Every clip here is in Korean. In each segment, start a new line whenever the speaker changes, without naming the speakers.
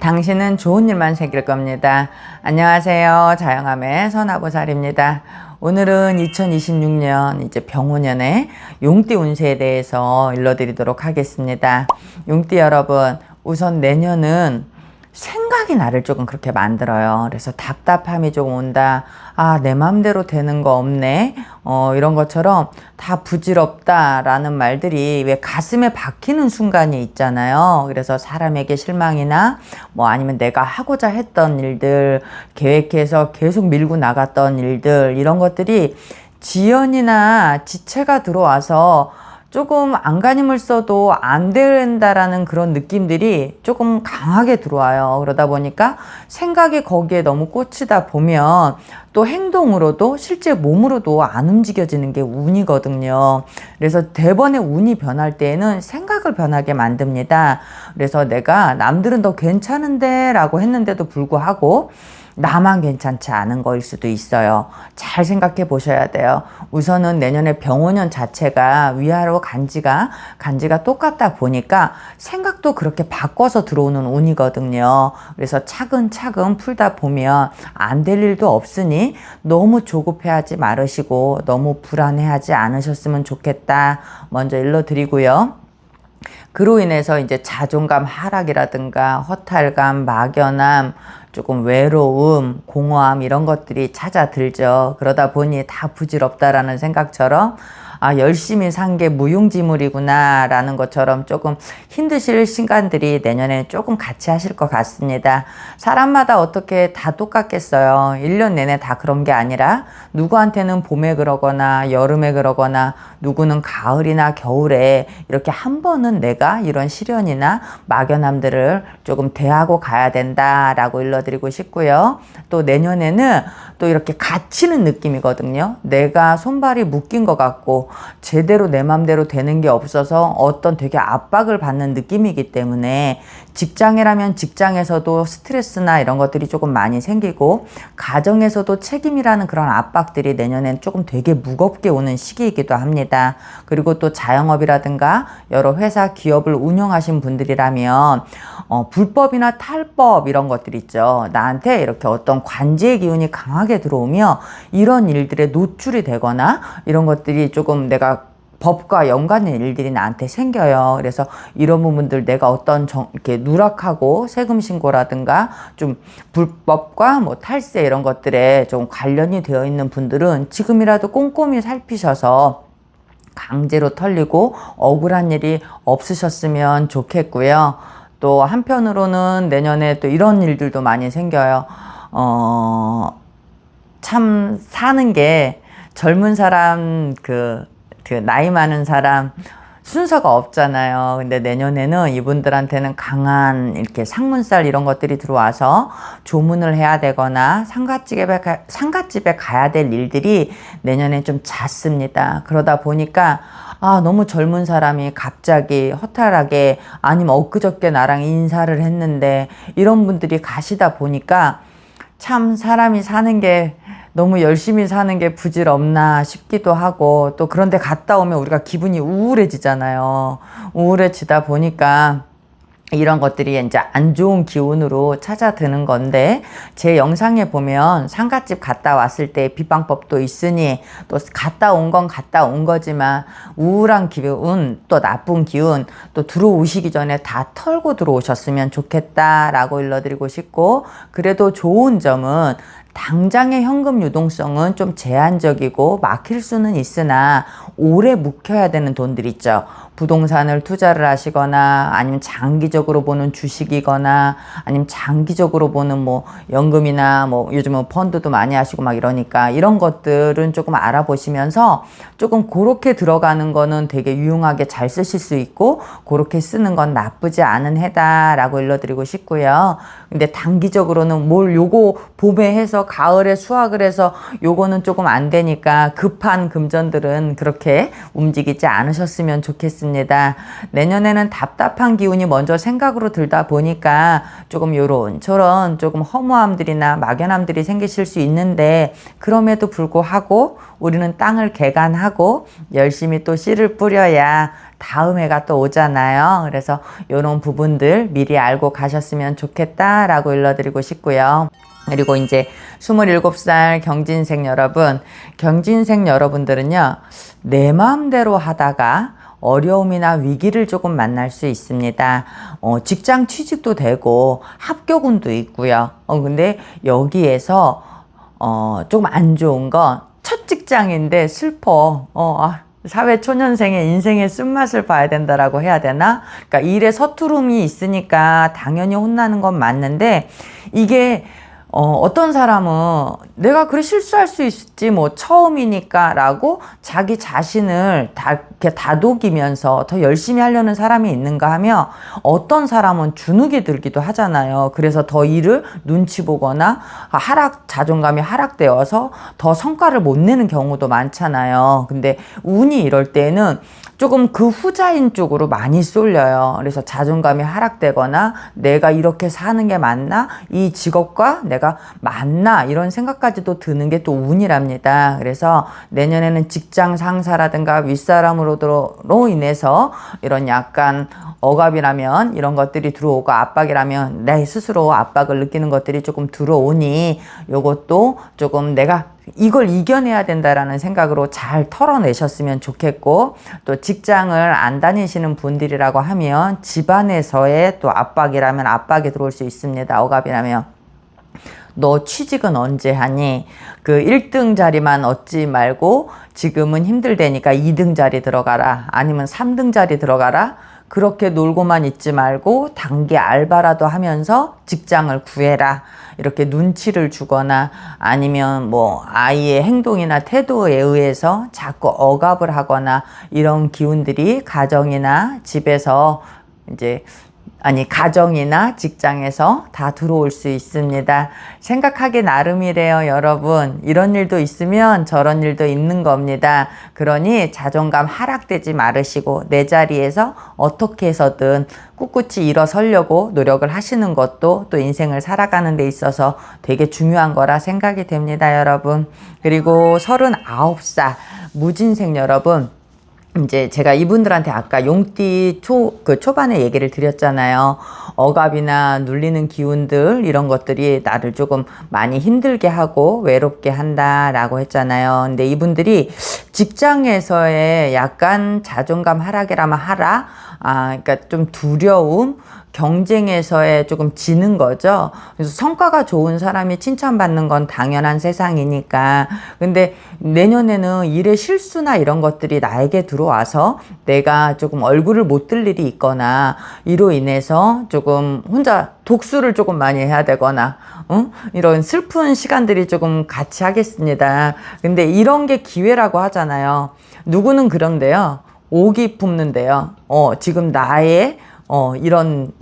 당신은 좋은 일만 생길 겁니다. 안녕하세요. 자영함의 선화보살입니다. 오늘은 2026년 이제 병오년의 용띠 운세에 대해서 일러드리도록 하겠습니다. 용띠 여러분, 우선 내년은 생각이 나를 조금 그렇게 만들어요. 그래서 답답함이 좀 온다. 아, 내 맘대로 되는 거 없네. 이런 것처럼 다 부질없다라는 말들이 왜 가슴에 박히는 순간이 있잖아요. 그래서 사람에게 실망이나 뭐 아니면 내가 하고자 했던 일들, 계획해서 계속 밀고 나갔던 일들, 이런 것들이 지연이나 지체가 들어와서 조금 안간힘을 써도 안 된다라는 그런 느낌들이 조금 강하게 들어와요. 그러다 보니까 생각이 거기에 너무 꽂히다 보면 또 행동으로도 실제 몸으로도 안 움직여지는 게 운이거든요. 그래서 대번에 운이 변할 때에는 생각을 변하게 만듭니다. 그래서 내가 남들은 더 괜찮은데 라고 했는데도 불구하고 나만 괜찮지 않은 거일 수도 있어요. 잘 생각해 보셔야 돼요. 우선은 내년에 병오년 자체가 위아래로 간지가 똑같다 보니까 생각도 그렇게 바꿔서 들어오는 운이거든요. 그래서 차근차근 풀다 보면 안 될 일도 없으니 너무 조급해하지 말으시고 너무 불안해하지 않으셨으면 좋겠다. 먼저 일러드리고요. 그로 인해서 이제 자존감 하락이라든가 허탈감, 막연함, 조금 외로움, 공허함 이런 것들이 찾아들죠. 그러다 보니 다 부질없다라는 생각처럼 아, 열심히 산 게 무용지물이구나 라는 것처럼 조금 힘드실 시간들이 내년에 조금 같이 하실 것 같습니다. 사람마다 어떻게 다 똑같겠어요. 1년 내내 다 그런 게 아니라 누구한테는 봄에 그러거나 여름에 그러거나 누구는 가을이나 겨울에 이렇게 한 번은 내가 이런 시련이나 막연함들을 조금 대하고 가야 된다라고 일러드리고 싶고요. 또 내년에는 또 이렇게 갇히는 느낌이거든요. 내가 손발이 묶인 것 같고 제대로 내 맘대로 되는 게 없어서 어떤 되게 압박을 받는 느낌이기 때문에 직장이라면 직장에서도 스트레스나 이런 것들이 조금 많이 생기고 가정에서도 책임이라는 그런 압박들이 내년엔 조금 되게 무겁게 오는 시기이기도 합니다. 그리고 또 자영업이라든가 여러 회사 기업을 운영하신 분들이라면 불법이나 탈법 이런 것들 있죠. 나한테 이렇게 어떤 관제의 기운이 강하게 들어오며 이런 일들에 노출이 되거나 이런 것들이 조금 내가 법과 연관된 일들이 나한테 생겨요. 그래서 이런 부분들 내가 어떤 이렇게 누락하고 세금 신고라든가 좀 불법과 뭐 탈세 이런 것들에 좀 관련이 되어 있는 분들은 지금이라도 꼼꼼히 살피셔서 강제로 털리고 억울한 일이 없으셨으면 좋겠고요. 또 한편으로는 내년에 또 이런 일들도 많이 생겨요. 참 사는 게 젊은 사람 그 나이 많은 사람 순서가 없잖아요. 근데 내년에는 이분들한테는 강한 이렇게 상문살 이런 것들이 들어와서 조문을 해야 되거나 상갓집에 가야 될 일들이 내년에 좀 잦습니다. 그러다 보니까 아, 너무 젊은 사람이 갑자기 허탈하게 아니면 엊그저께 나랑 인사를 했는데 이런 분들이 가시다 보니까 참 사람이 사는 게 너무 열심히 사는 게 부질없나 싶기도 하고 또 그런데 갔다 오면 우리가 기분이 우울해지잖아요. 우울해지다 보니까 이런 것들이 이제 안 좋은 기운으로 찾아드는 건데 제 영상에 보면 상갓집 갔다 왔을 때 비방법도 있으니 또 갔다 온 건 갔다 온 거지만 우울한 기운 또 나쁜 기운 또 들어오시기 전에 다 털고 들어오셨으면 좋겠다라고 일러드리고 싶고 그래도 좋은 점은 당장의 현금 유동성은 좀 제한적이고 막힐 수는 있으나 오래 묵혀야 되는 돈들 있죠. 부동산을 투자를 하시거나 아니면 장기적으로 보는 주식이거나 아니면 장기적으로 보는 뭐 연금이나 뭐 요즘은 펀드도 많이 하시고 막 이러니까 이런 것들은 조금 알아보시면서 조금 그렇게 들어가는 거는 되게 유용하게 잘 쓰실 수 있고 그렇게 쓰는 건 나쁘지 않은 해다라고 일러드리고 싶고요. 근데 단기적으로는 뭘 요거 봄에 해서 가을에 수확을 해서 요거는 조금 안 되니까 급한 금전들은 그렇게 움직이지 않으셨으면 좋겠습니다. 내년에는 답답한 기운이 먼저 생각으로 들다 보니까 조금 요런저런 조금 허무함들이나 막연함들이 생기실 수 있는데 그럼에도 불구하고 우리는 땅을 개간하고 열심히 또 씨를 뿌려야 다음 해가 또 오잖아요. 그래서 이런 부분들 미리 알고 가셨으면 좋겠다라고 일러드리고 싶고요. 그리고 이제 27살 경진생 여러분, 경진생 여러분들은요, 내 마음대로 하다가 어려움이나 위기를 조금 만날 수 있습니다. 직장 취직도 되고 합격운도 있고요. 근데 여기에서 조금 안 좋은 건 첫 직장인데 슬퍼. 사회 초년생의 인생의 쓴맛을 봐야 된다라고 해야 되나? 그러니까 일에 서투름이 있으니까 당연히 혼나는 건 맞는데 이게 어떤 사람은 내가 그래 실수할 수 있지 뭐 처음이니까 라고 자기 자신을 이렇게 다독이면서 더 열심히 하려는 사람이 있는가 하며 어떤 사람은 주눅이 들기도 하잖아요. 그래서 더 일을 눈치 보거나 자존감이 하락되어서 더 성과를 못 내는 경우도 많잖아요. 근데 운이 이럴 때는 조금 그 후자인 쪽으로 많이 쏠려요. 그래서 자존감이 하락되거나 내가 이렇게 사는 게 맞나? 이 직업과 내가 맞나? 이런 생각까지도 드는 게 또 운이랍니다. 그래서 내년에는 직장 상사라든가 윗사람으로 인해서 이런 약간 억압이라면 이런 것들이 들어오고 압박이라면 내 스스로 압박을 느끼는 것들이 조금 들어오니 요것도 조금 내가 이걸 이겨내야 된다라는 생각으로 잘 털어내셨으면 좋겠고, 또 직장을 안 다니시는 분들이라고 하면 집안에서의 또 압박이라면 압박이 들어올 수 있습니다. 억압이라면. 너 취직은 언제 하니? 그 1등 자리만 얻지 말고 지금은 힘들다니까 2등 자리 들어가라. 아니면 3등 자리 들어가라. 그렇게 놀고만 있지 말고 단기 알바라도 하면서 직장을 구해라. 이렇게 눈치를 주거나 아니면 뭐 아이의 행동이나 태도에 의해서 자꾸 억압을 하거나 이런 기운들이 가정이나 집에서 가정이나 직장에서 다 들어올 수 있습니다. 생각하기 나름이래요, 여러분. 이런 일도 있으면 저런 일도 있는 겁니다. 그러니 자존감 하락되지 말으시고 내 자리에서 어떻게 해서든 꿋꿋이 일어서려고 노력을 하시는 것도 또 인생을 살아가는 데 있어서 되게 중요한 거라 생각이 됩니다, 여러분. 그리고 39살 무진생 여러분. 이제 제가 이분들한테 아까 용띠 초반에 얘기를 드렸잖아요. 억압이나 눌리는 기운들 이런 것들이 나를 조금 많이 힘들게 하고 외롭게 한다라고 했잖아요. 근데 이분들이 직장에서의 약간 자존감 하락이라면 그러니까 좀 두려움, 경쟁에서의 조금 지는 거죠. 그래서 성과가 좋은 사람이 칭찬받는 건 당연한 세상이니까. 근데 내년에는 일의 실수나 이런 것들이 나에게 들어와서 내가 조금 얼굴을 못 들 일이 있거나 이로 인해서 조금 혼자 독수를 조금 많이 해야 되거나 이런 슬픈 시간들이 조금 같이 하겠습니다. 근데 이런 게 기회라고 하잖아요. 누구는 그런데요. 오기 품는데요. 지금 나의 이런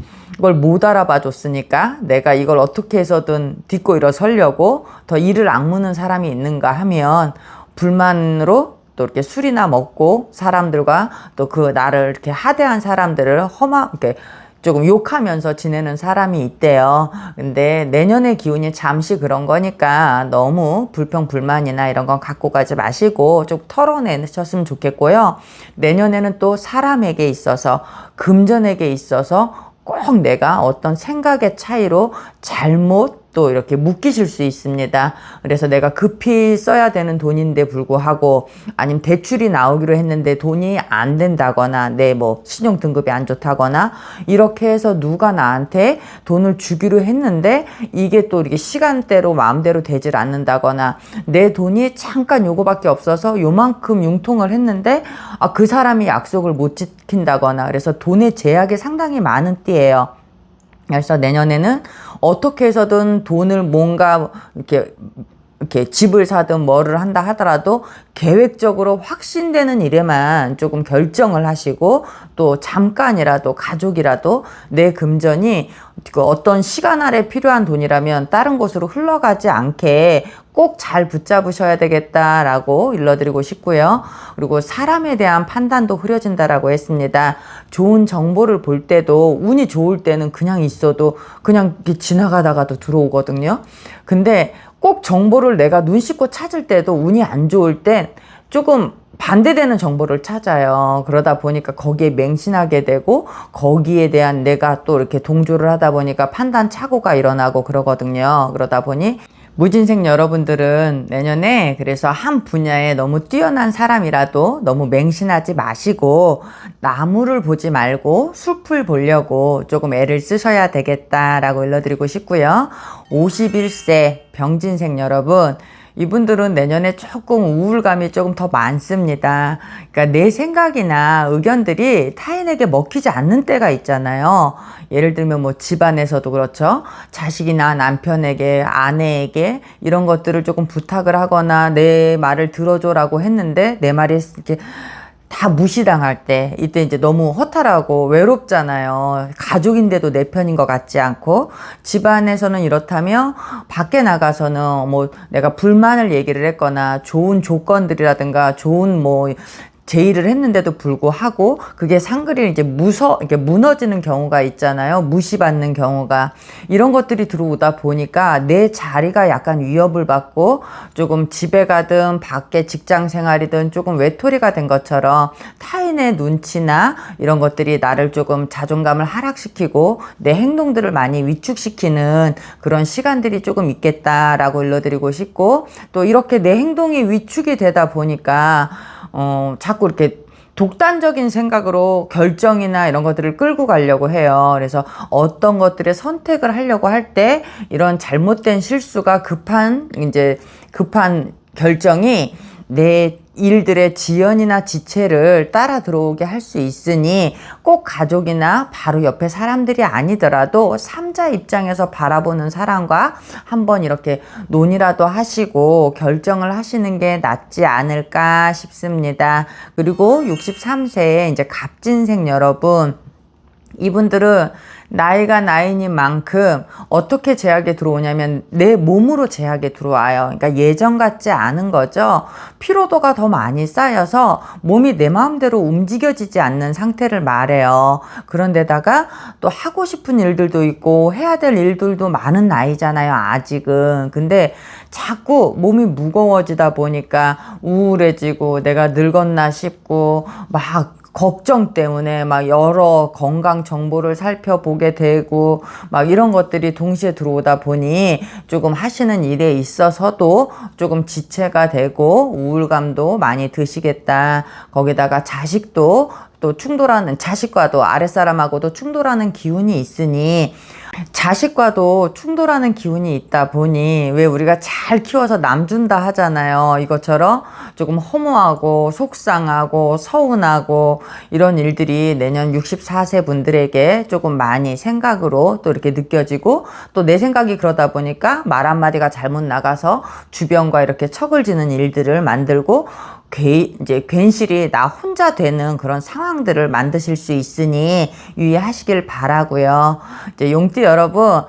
걸 못 알아봐 줬으니까 내가 이걸 어떻게 해서든 딛고 일어서려고 더 이를 악무는 사람이 있는가 하면 불만으로 또 이렇게 술이나 먹고 사람들과 또 그 나를 이렇게 하대한 사람들을 이렇게 조금 욕하면서 지내는 사람이 있대요. 근데 내년의 기운이 잠시 그런 거니까 너무 불평불만이나 이런 건 갖고 가지 마시고 좀 털어내셨으면 좋겠고요. 내년에는 또 사람에게 있어서 금전에게 있어서 꼭 내가 어떤 생각의 차이로 잘못 또 이렇게 묶이실 수 있습니다. 그래서 내가 급히 써야 되는 돈인데 불구하고 아니면 대출이 나오기로 했는데 돈이 안 된다거나 내 신용 등급이 안 좋다거나 이렇게 해서 누가 나한테 돈을 주기로 했는데 이게 또 이렇게 시간대로 마음대로 되질 않는다거나 내 돈이 잠깐 요거밖에 없어서 요만큼 융통을 했는데 그 사람이 약속을 못 지킨다거나 그래서 돈의 제약이 상당히 많은 띠예요. 그래서 내년에는 어떻게 해서든 돈을 뭔가 이렇게 집을 사든 뭐를 한다 하더라도 계획적으로 확신되는 일에만 조금 결정을 하시고 또 잠깐이라도 가족이라도 내 금전이 어떤 시간 아래 필요한 돈이라면 다른 곳으로 흘러가지 않게 꼭 잘 붙잡으셔야 되겠다라고 일러드리고 싶고요. 그리고 사람에 대한 판단도 흐려진다라고 했습니다. 좋은 정보를 볼 때도 운이 좋을 때는 그냥 있어도 그냥 지나가다가도 들어오거든요. 근데 꼭 정보를 내가 눈 씻고 찾을 때도 운이 안 좋을 땐 조금 반대되는 정보를 찾아요. 그러다 보니까 거기에 맹신하게 되고 거기에 대한 내가 또 이렇게 동조를 하다 보니까 판단 착오가 일어나고 그러거든요. 그러다 보니 무진생 여러분들은 내년에 그래서 한 분야에 너무 뛰어난 사람이라도 너무 맹신하지 마시고 나무를 보지 말고 숲을 보려고 조금 애를 쓰셔야 되겠다라고 일러드리고 싶고요. 51세 병진생 여러분, 이분들은 내년에 조금 우울감이 조금 더 많습니다. 그러니까 내 생각이나 의견들이 타인에게 먹히지 않는 때가 있잖아요. 예를 들면 뭐 집안에서도 그렇죠. 자식이나 남편에게, 아내에게 이런 것들을 조금 부탁을 하거나 내 말을 들어줘라고 했는데 내 말이 이렇게 다 무시당할 때, 이때 이제 너무 허탈하고 외롭잖아요. 가족인데도 내 편인 것 같지 않고, 집안에서는 이렇다면 밖에 나가서는 뭐 내가 불만을 얘기를 했거나 좋은 조건들이라든가 좋은 뭐 제의를 했는데도 불구하고 그게 상글이 이제 이렇게 무너지는 경우가 있잖아요. 무시받는 경우가. 이런 것들이 들어오다 보니까 내 자리가 약간 위협을 받고 조금 집에 가든 밖에 직장 생활이든 조금 외톨이가 된 것처럼 타인의 눈치나 이런 것들이 나를 조금 자존감을 하락시키고 내 행동들을 많이 위축시키는 그런 시간들이 조금 있겠다라고 일러드리고 싶고, 또 이렇게 내 행동이 위축이 되다 보니까 자꾸 이렇게 독단적인 생각으로 결정이나 이런 것들을 끌고 가려고 해요. 그래서 어떤 것들의 선택을 하려고 할 때 이런 잘못된 실수가 급한 결정이 내 일들의 지연이나 지체를 따라 들어오게 할 수 있으니 꼭 가족이나 바로 옆에 사람들이 아니더라도 3자 입장에서 바라보는 사람과 한번 이렇게 논의라도 하시고 결정을 하시는 게 낫지 않을까 싶습니다. 그리고 63세에 이제 갑진생 여러분, 이분들은 나이가 나이인 만큼 어떻게 제약에 들어오냐면 내 몸으로 제약에 들어와요. 그러니까 예전 같지 않은 거죠. 피로도가 더 많이 쌓여서 몸이 내 마음대로 움직여지지 않는 상태를 말해요. 그런데다가 또 하고 싶은 일들도 있고 해야 될 일들도 많은 나이잖아요, 아직은. 근데 자꾸 몸이 무거워지다 보니까 우울해지고 내가 늙었나 싶고 막 걱정 때문에 막 여러 건강 정보를 살펴보게 되고 막 이런 것들이 동시에 들어오다 보니 조금 하시는 일에 있어서도 조금 지체가 되고 우울감도 많이 드시겠다. 거기다가 자식과도 아랫사람하고도 충돌하는 기운이 있으니, 자식과도 충돌하는 기운이 있다 보니 왜 우리가 잘 키워서 남 준다 하잖아요. 이것처럼 조금 허무하고 속상하고 서운하고 이런 일들이 내년 64세 분들에게 조금 많이 생각으로 또 이렇게 느껴지고, 또 내 생각이 그러다 보니까 말 한마디가 잘못 나가서 주변과 이렇게 척을 지는 일들을 만들고 이제 괜시리 나 혼자 되는 그런 상황들을 만드실 수 있으니 유의하시길 바라고요. 이제 용띠 여러분,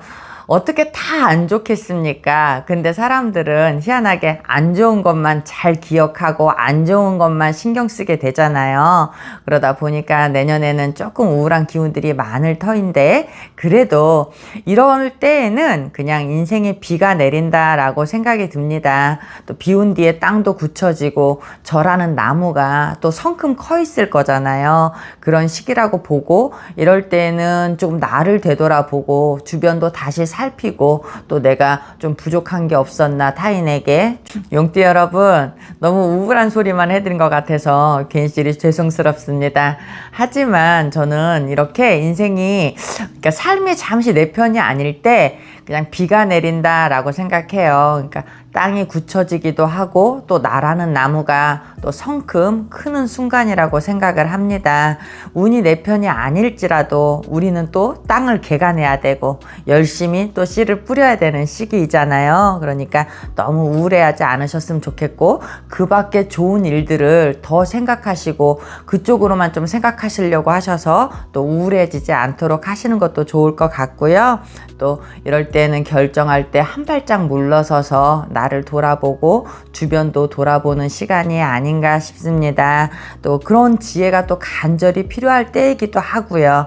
어떻게 다 안 좋겠습니까? 근데 사람들은 희한하게 안 좋은 것만 잘 기억하고 안 좋은 것만 신경 쓰게 되잖아요. 그러다 보니까 내년에는 조금 우울한 기운들이 많을 터인데, 그래도 이럴 때에는 그냥 인생에 비가 내린다라고 생각이 듭니다. 또 비 온 뒤에 땅도 굳혀지고 절하는 나무가 또 성큼 커 있을 거잖아요. 그런 시기라고 보고, 이럴 때는 좀 나를 되돌아보고 주변도 다시 살피고 또 내가 좀 부족한 게 없었나 타인에게. 용띠 여러분, 너무 우울한 소리만 해드린 것 같아서 괜시리 죄송스럽습니다. 하지만 저는 이렇게 인생이, 그러니까 삶이 잠시 내 편이 아닐 때 그냥 비가 내린다라고 생각해요. 그러니까 땅이 굳혀지기도 하고 또 나라는 나무가 또 성큼 크는 순간이라고 생각을 합니다. 운이 내 편이 아닐지라도 우리는 또 땅을 개간해야 되고 열심히 또 씨를 뿌려야 되는 시기이잖아요. 그러니까 너무 우울해하지 않으셨으면 좋겠고, 그 밖에 좋은 일들을 더 생각하시고 그쪽으로만 좀 생각하시려고 하셔서 또 우울해지지 않도록 하시는 것도 좋을 것 같고요. 또 이럴 때는 결정할 때 한 발짝 물러서서 나를 돌아보고 주변도 돌아보는 시간이 아닌가 싶습니다. 또 그런 지혜가 또 간절히 필요할 때이기도 하고요.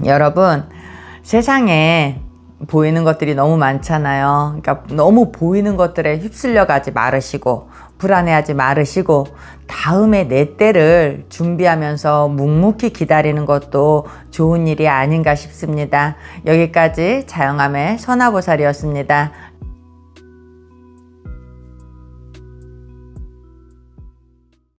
여러분, 세상에 보이는 것들이 너무 많잖아요. 그러니까 너무 보이는 것들에 휩쓸려 가지 말으시고, 불안해하지 말으시고 다음에 내 때를 준비하면서 묵묵히 기다리는 것도 좋은 일이 아닌가 싶습니다. 여기까지 자영함의 선화보살이었습니다.